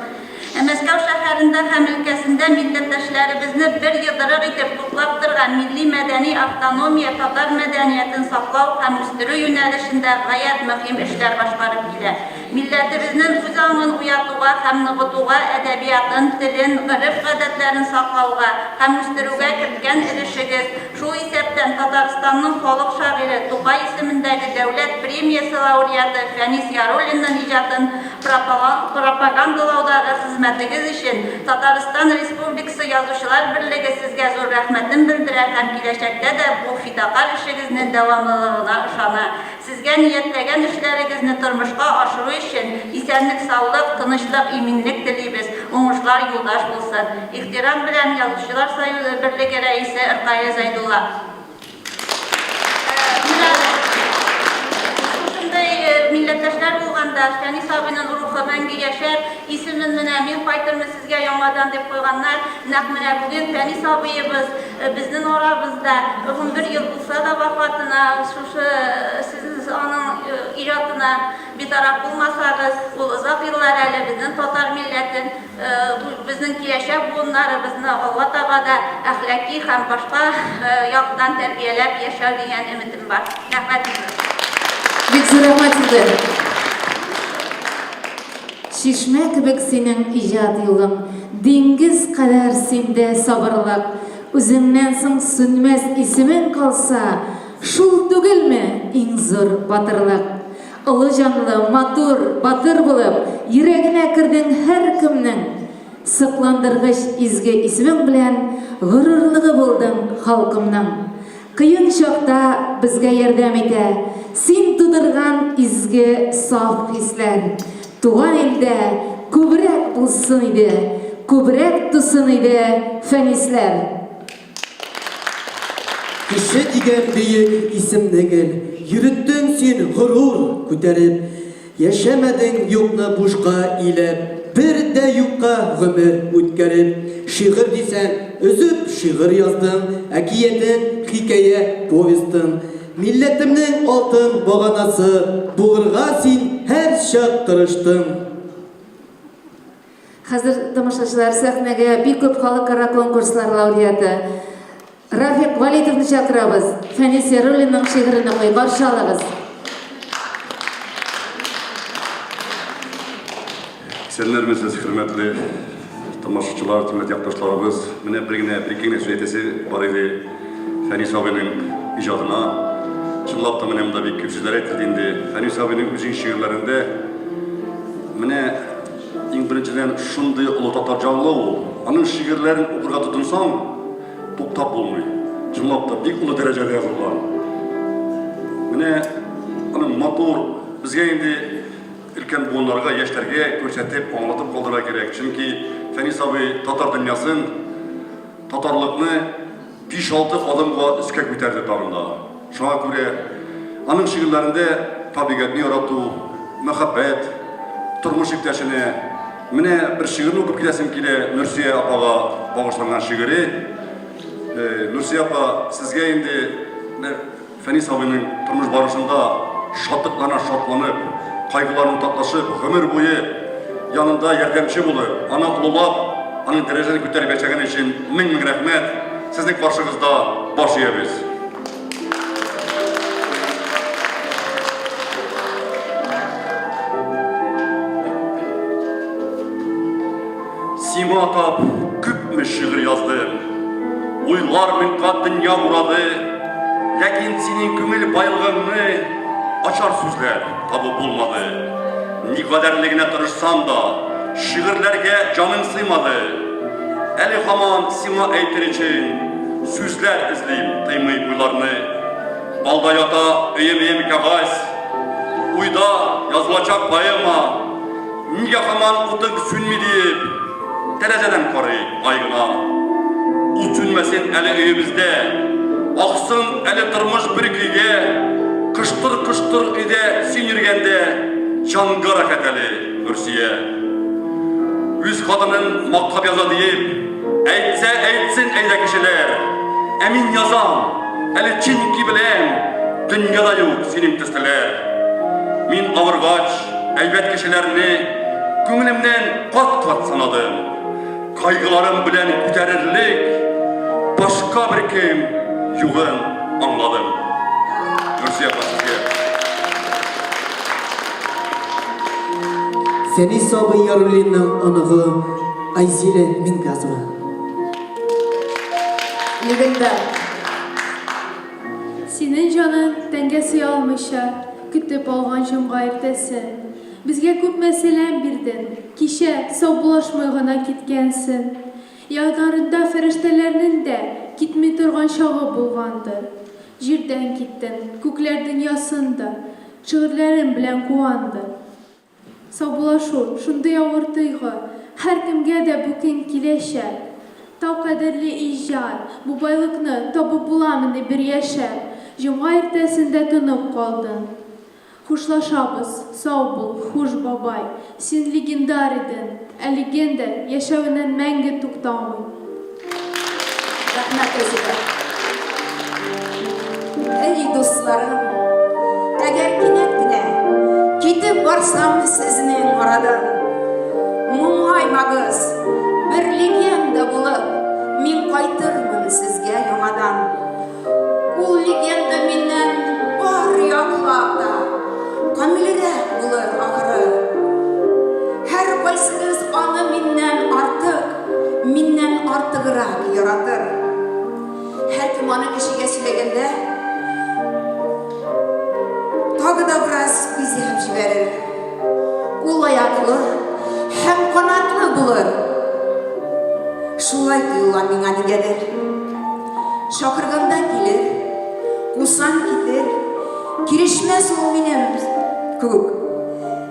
Мәскәү шәһәрендә һәм өлкәсендә милләттәшләребезне бер йыдырыр итеп туплап торган милли-мәдәни автономия татар мәдәниятен саклау һәм үстерү юнәлешендә гаять мөһим эшләр башкарып килә. Милләтебезнең үз аңын уятуга һәм ныгытуга, әдәбиятын, телен, гореф-гадәтләрен саклауга һәм үстерүгә керткән өлешегез, шул исәптән Татарстанның халык шагыйре Тукай исемендәге дәүләт премиясе лауреаты Фәнис Яруллинның иҗатын пропагандалаудагы хезмәтегез өчен Татарстан Республикасы Язучылар берлеге сезгә зур рәхмәтен белдерә һәм киләчәктә дә бу фидакарь эшегезнең дәвамлылыгына ышана. Сезгә ниятләгән эшләрегезне тормышка ашыру өчен исәнлек, саулык, тынычлык, иминлек телибез. Уңышлар юлдаш булсын. Ихтирам белән Язучылар союзы берлеге рәисе Иркая Зайдулла. Милләттәшләр булганда, Фәнис абыйның рухы мәңге яшәр, исемен менә мин кайтырмын сезгә яңадан дип куйганнар. Нәкъ менә бүген Фәнис абыебыз безнең арабызда 11 ел булса да вафатына, шушы сез аның иҗатына битараф булмасагыз, ул озак еллар әле безнең татар милләтен, безнең киләчәк буыннарыбызны алга таба да әхлаки һәм башка яктан тәрбияләп яшәр дигән өмидем бар. Рәхмәт. Бик зур рәхмәт сезгә. Шишмә кебек синең иҗат юлың, диңгез кадәр синдә сабырлык, үзеңнән соң сүнмәс исемең калса, шул түгелме иң зур батырлык? Олы җанлы, матур, батыр булып, йөрәгенә кердең һәр кемнең. Сыкландыргыч изге исемең белән горурлыгы булдың халкымның. Кыйын чакта безгә ярдәм итә, син тудырган изге саф хисләр. Туган илдә күбрәк булсын иде, күбрәк тусын иде Фәнисләр. Кеше дигән бөек исем түгел, йөреттең син горур күтәреп, яшәмәдең юкны бушка илеп, бер дә юкка гомер үткәреп. Шигырь дисәң, өзеп шигырь яздың, әкиятен, хикәя, повестың. Милләтемнең алтын баганасы, булырга син һәр чак тырыштың. Хәзер тамашачылар сәхнәгә бик күп халыкара конкурслар лауреаты Рафик Валитовны чакырабыз. Фәнис Яруллинның шигырен укый, каршы алыгыз. Сәлемнәрмесез, хөрмәтле тамашачылар, хөрмәтле якташларыбыз. Менә бер генә сүз әйтәсе бар иде Фәнис абыйның иҗатына. Чынлап та менә монда бик күп сүзләр әйтелде инде. Фәнис абыйның үзенең шигырьләрендә менә иң беренчедән шундый олы татар җанлы ул. Аның шигырьләрен укырга тотынсаң, туктап булмый. Чынлап та бик олы дәрәҗәдә язылган. Менә аның матур безгә инде өлкән буыннарга, яшьләргә күрсәтеп, аңлатып калдырырга кирәк. Чөнки Фәнис абый татар дөньясын, татарлыкны 5-6 адымга өскә күтәрде тагында. Шуңа күрә аның шигырьләрендә табигатьне ярату, мәхәббәт, тормыш иптәшенә, менә бер шигырьне укып киләсем килә, Нурсия апага багышланган шигыре. Нурсия апа, сезгә инде Фәнис абыйның тормыш барышында шатланып, кайгыларын татлашып, гомер буе янында ярдәмче булып, аны улылап, аның дәрәҗәсен күтәреп яшәгән өчен мең рәхмәт. Сезнең каршыгызда баш иябез. Сиңа атап күпме шигырь яздым, уйлар минга дөнья урады, ләкин синең күңел байлыгыңны ачар сүзләр табып булмады. Никадәрлегенә тырышсам да, шигырьләргә җаным сыймады. Әле һаман сиңа әйтер өчен сүзләр эзлим, тыймый уйларны. Балда ята өем кәгазь, уйда язылачак поэма. Нигә һаман утың сүнми дип, тәрәзәдән карый айгына. Ут сүнмәсен әле өебездә, аксын әле тормыш бер көйгә. Кыштыр өйдә син йөргәндә, җанга рәхәт әле Нурсия. Үз хатынын мактап яза диеп, әйтсә әйтсен әйдә кешеләр. Ә мин язам, әле чөнки беләм, дөньяда юк синең төслеләр. Мин авыргач, әйбәт кешеләрне Күңелемнен кат-кат санадым. Кайгыларым белән күтәрерлек башка бер кем югын аңладым. Нурсия Басыгы. Фәнис абый Яруллинның анығы Айзиле Мингазова. Егінді. Синең җаның тәнгә сыя алмыйча, көтеп алган җомга иртәсе. Безгә күп мәсәлән бирдең. Кичә саубулашмый гына киткәнсең. Ягъдарында фәрештәләрнең дә китми торган чагы булгандыр. Җирдән киттең, күкләр дөньясында, шигырьләрең белән куандың. Саубулашу шундый авыр тойгы, һәркемгә дә бу көн киләчәк. Тау кадерле иҗат, бу байлыкны табып буламыни бер яшәп. Җомга иртәсендә тынып калдың. Хушлашабыз, сау бул, хуш бабай. Син легендар идең, ә легенда яшәвеннән мәңге туктамый. Рәхмәт өзегә. Эй дусларым, әгәр кинәт кенә китеп барсам сезнең арадан, моңаймагыз, бер легенда булып, мин кайтырмын сезгә яңадан. Ул легенда миннән бар яклап да камилрәк булыр ахыры. Һәр кайсыгыз аны миннән артыграк яратыр. Һәркем аны кешегә сөйләгәндә тагы да бераз изеп җибәрер. Ул аяклы һәм канатлы булыр. Шулай тоела миңа нигәдер. Шакырганда килер, кусан китер, кирешмәс ул минем күк.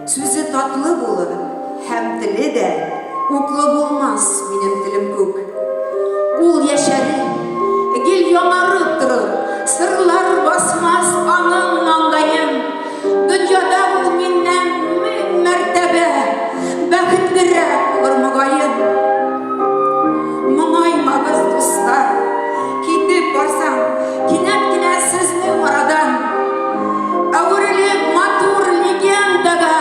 Сүзе татлы булыр, һәм теле дә уклы булмас минем телем күк. Ул яшәрер, гел яңарып торыр, сырлар басмас аның маңгаен. Дөньяда ул миннән мең мәртәбә бәхетлерәк булыр мөгаен. Моңаймагыз дуслар, китеп барсам, кинәт кенә сезнең арадан. Әүрелек матур легендага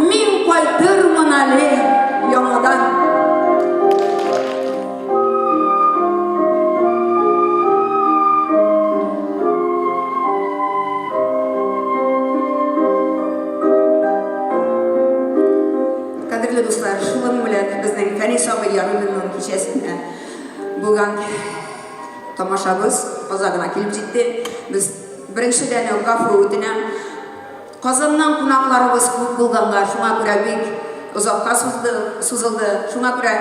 мин кайтырмын әле яңадан. Кадерле дуслар, шулым белән безнең Фәнис абый Яруллинның кичәсендә булган тамашабыз азагына килеп җитте. Без беренчедән гафу үтенәм. Казаннан кунакларыбыз күп булганга, шуңа күрә бик озакка сузылды. Шуңа күрә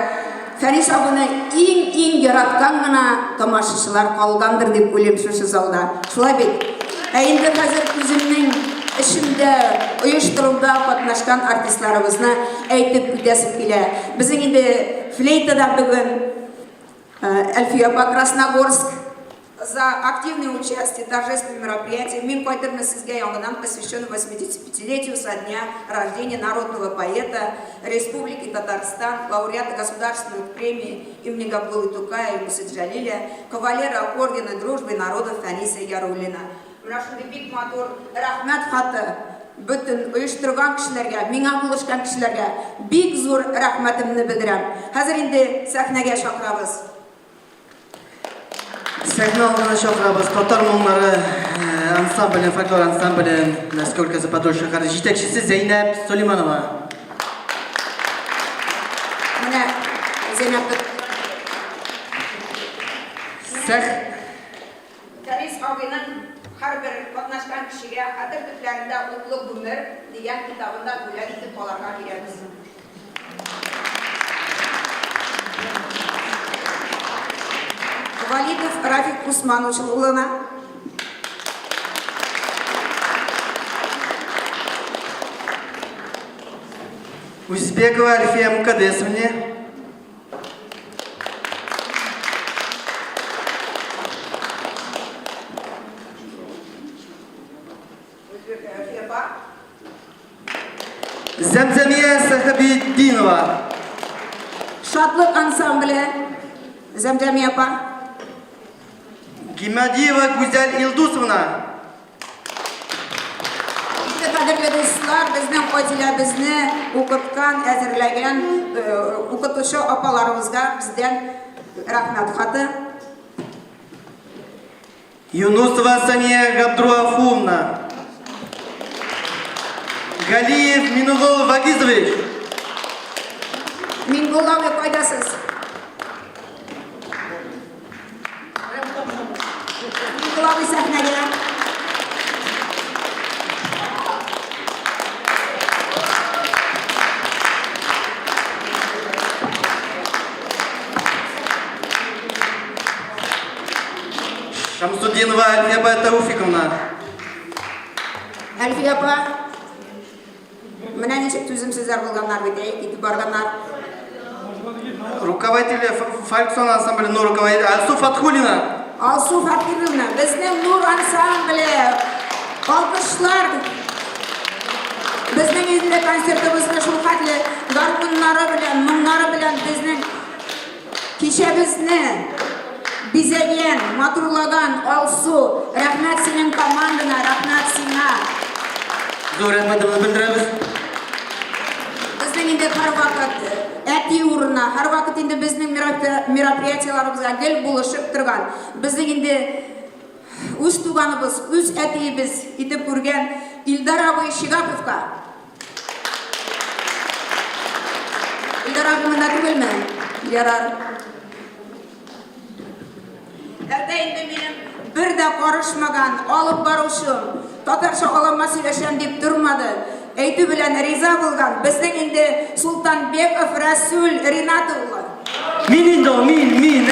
Фәнис абыны иң яраткан гына тамашачылар калгандыр дип уйлыйм шушы залда. Шулай бит. Ә инде хәзер күземнең эшендә, оештыруда катнашкан артистларыбызны әйтеп үтәсем килә. Безнең инде флейтада бүген Альфия Красногорск за активное участие в торжественном мероприятии. Мин кайтырмын сезгә яңадан посвящен 85-летию со дня рождения народного поэта Республики Татарстан, лауреата государственной премии имени Габдуллы Тукая и Мусаджалиля, кавалера ордена дружбы народов Фәниса Яруллина. Менә шундый бик матур рәхмәт хаты бөтен оештырган кешеләргә, миңа булышкан кешеләргә бик зур рәхмәтемне белдерәм. Хәзер инде сәхнәгә чакырабыз. Сәхнә алдына чакырабыз татар моңнары ансамбле, фольклор ансамбле Мәскәү өлкәсе Подольск шәһәре җитәкчесе Зәйнәп Сөлейманова. Менә Зәйнәп Фәнис абыйның һәрбер катнашкан кешегә хәтер төпләрендә утлы гомер дигән китабында бүләк итеп аларга кирәкбез. Валидов Рафик Усманович улына. Узбекова Альфия Мукадесовне. Зәмзәмия Сахабиддинова. Шатлык ансамбле Зәмзәмия апа. Гимадиева Гүзәл Илдусовна. кадерле дуслар, безнең аиләбезне укыткан, әзерләгән укытучы апаларыбызга бездән рәхмәт хаты. Юнусова Сания Габдруафовна. Галиев Минугол Вагизович. Мингулловы кайдасыз? Мингулловы сәхнәгә. Шамсудинова Альфеба Тауфиковна. Әлфия апа, менә ничек түземсезләр булганнар бит, итеп барганнар. Руководитель Фольксон ансамбля, но руководитель Альсу Фатхулина. Алсу Фатхулина, безнең Нур ансамбле. Алкышлар. Безнең инде концертыбызны шул хәтле гармуннары белән, моңнары белән безнең кичәбезне бизәгән, матурлаган Алсу. Рәхмәт синең командаңа, рәхмәт сиңа. Зур рәхмәтебезне белдерәбез. Безнең инде һәрвакыт әти урынына, һәрвакыт инде безнең мероприятияларыбызга гел булышып торган. Безнең инде үз туганыбыз, үз әтиебез итеп күргән Илдар абый Шигаповка. Илдар абый монда түгелме? Ярар. Әлдә инде минем бер дә карышмаган, алып баручым, татарча алама сөйләшәм дип тормады. Әйтү белән риза булган безнең инде Султанбеков Расул Ринат улы. Мин инде, мин.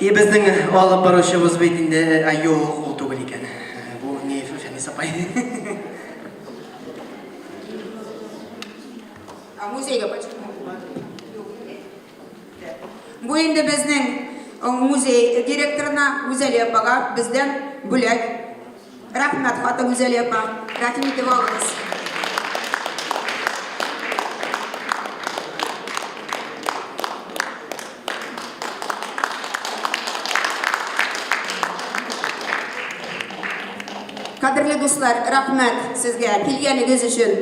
Безнең алып баручыбыз бит инде юк, ул түгел икән. Бу не Фәнис апай. Музейга почему? Бу инде безнең музей директорына Гүзәли апага бездән бүләк. Рәхмәт хаты Гүзәли апа. Рәхим итеп алыгыз. Кадерле дуслар, рәхмәт сезгә килгәнегез өчен.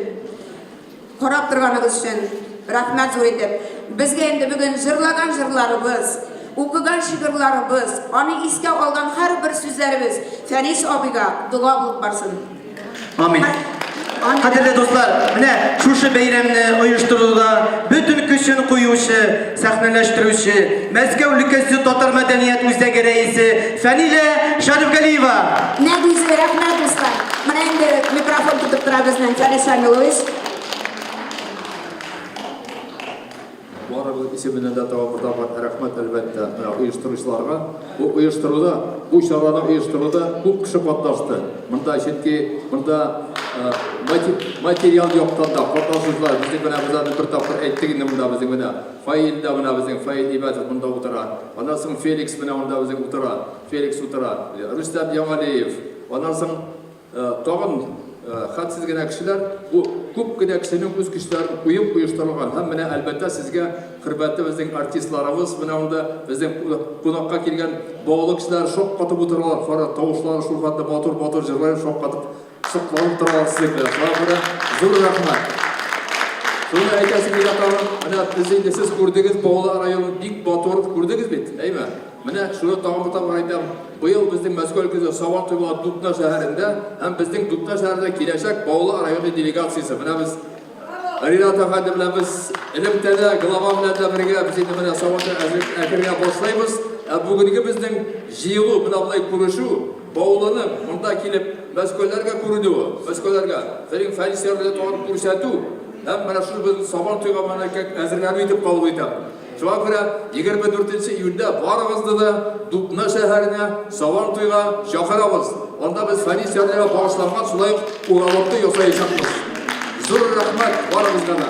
Карап торганыгыз өчен рәхмәт зур итеп. Безгә инде бүген җырлаган җырларыбыз, укыган шигырьләребез, аны искә алган һәрбер сүзләребез Фәнис абыйга дуга булып барсын. Амин. Кадерле дуслар, менә шушы бәйрәмне оештыруда бүтән көчен куючы, сәхнәләштерүче, Мәскәү өлкәсе татар мәдәният үзәге рәисе Фәнилә Шәрифгалиева. Нәгүзе рәхмәт дуслар. Менә инде микрофон тотып тора безнең Фәнис Шамилович. Барыбыз исеменнән дә тәвәккәл рәхмәт әлбәттә оештыручыларга. Бу оештыруда, бу чараны оештыруда күп кеше катнашты. Монда чөнки материал яктан да катнашучылар безнең менә безне бер тапкыр әйттек инде монда безнең менә Фаил да менә безнең Фаил Ибадов монда утыра. Аннан соң Феликс менә монда безнең утыра. Феликс утыра. Рустам Ямалиев. Аннан соң тагын хәтсез генә кешеләр, бу күп кенә кешенең үз көчләрен куеп оештырылган. Һәм менә әлбәттә сезгә хөрмәтле безнең артистларыбыз менә монда безнең кунакка килгән баулы кешеләр шок катып утыралар. Фара тавышлары шул хәтле матур җырлар шок катып сокланып торалар сезгә. Шуңа зур рәхмәт. Шуны әйтәсем килә тагын, менә без инде сез күрдегез баулы районын бик матур күрдегез бит, әйме? Менә шуны тагын әйтәм. Быел безнең Мәскәү өлкәсе Сабантуйга Дубна шәһәрендә һәм безнең Дубна шәһәрендә киләчәк баулы районы делегациясе. Менә без Ринат әфәнде белән без элемтәдә глава белән дә бергә без инде менә Сабантуй әкергә башлайбыз. Бүгенге безнең җыелу, менә булай күрешү, баулыны монда килеп Мәскәүләргә күренү, Мәскәүләргә безнең фәнисәрләрне тагын күрсәтү. Һәм менә шул без Сабантуйга менә әзерләнү итеп калып итә. Шуңа күрә 24 июньдә барыгызны да Дубна шәһәренә Сабантуйга чакырабыз. Анда без фәнисәрләргә багышланган шулай ук уралыкны ясаячакбыз. Зур рәхмәт барыгызга.